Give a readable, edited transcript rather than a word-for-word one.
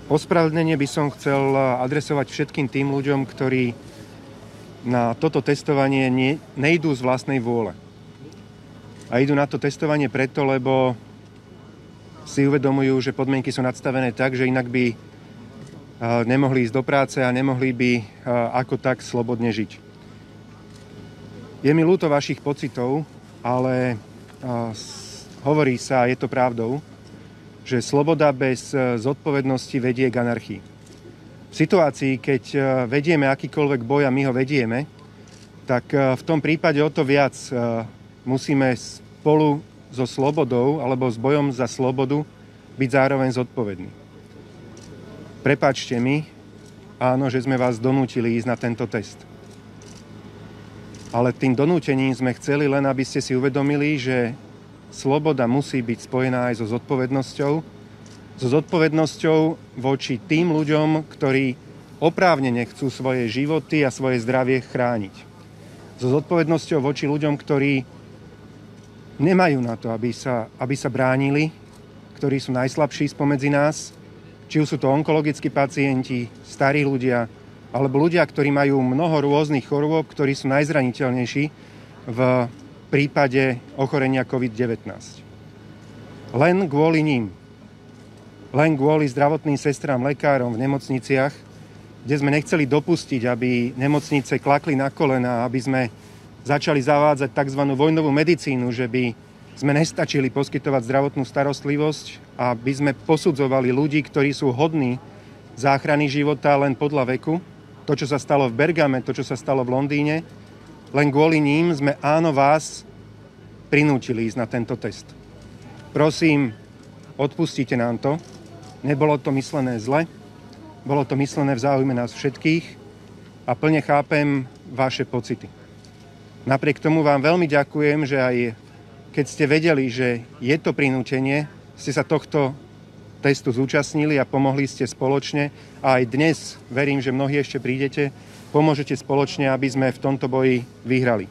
Ospravedlnenie by som chcel adresovať všetkým tým ľuďom, ktorí na toto testovanie nejdú z vlastnej vôle. A idú na to testovanie preto, lebo si uvedomujú, že podmienky sú nadstavené tak, že inak by nemohli ísť do práce a nemohli by ako tak slobodne žiť. Je mi ľúto vašich pocitov, ale hovorí sa, a je to pravdou, že sloboda bez zodpovednosti vedie k anarchii. V situácii, keď vedieme akýkoľvek boj a my ho vedieme, tak v tom prípade o to viac musíme spolu so slobodou alebo s bojom za slobodu byť zároveň zodpovední. Prepáčte mi, áno, že sme vás donútili ísť na tento test. Ale tým donútením sme chceli len, aby ste si uvedomili, že sloboda musí byť spojená aj so zodpovednosťou. So zodpovednosťou voči tým ľuďom, ktorí oprávnene chcú svoje životy a svoje zdravie chrániť. So zodpovednosťou voči ľuďom, ktorí nemajú na to, aby sa bránili, ktorí sú najslabší spomedzi nás, či už sú to onkologickí pacienti, starí ľudia, alebo ľudia, ktorí majú mnoho rôznych chorôb, ktorí sú najzraniteľnejší v prípade ochorenia COVID-19. Len kvôli ním, len kvôli zdravotným sestrám, lekárom v nemocniciach, kde sme nechceli dopustiť, aby nemocnice klakli na kolena, aby sme začali zavádzať tzv. Vojnovú medicínu, že by sme nestačili poskytovať zdravotnú starostlivosť a by sme posudzovali ľudí, ktorí sú hodní záchrany života len podľa veku. To, čo sa stalo v Bergame, to, čo sa stalo v Londýne, len kvôli ním sme vás prinútili ísť na tento test. Prosím, odpustite nám to. Nebolo to myslené zle, bolo to myslené v záujme nás všetkých a plne chápem vaše pocity. Napriek tomu vám veľmi ďakujem, že aj keď ste vedeli, že je to prinútenie, ste sa tohto testu zúčastnili a pomohli ste spoločne. A aj dnes, verím, že mnohí ešte prídete, pomôžete spoločne, aby sme v tomto boji vyhrali.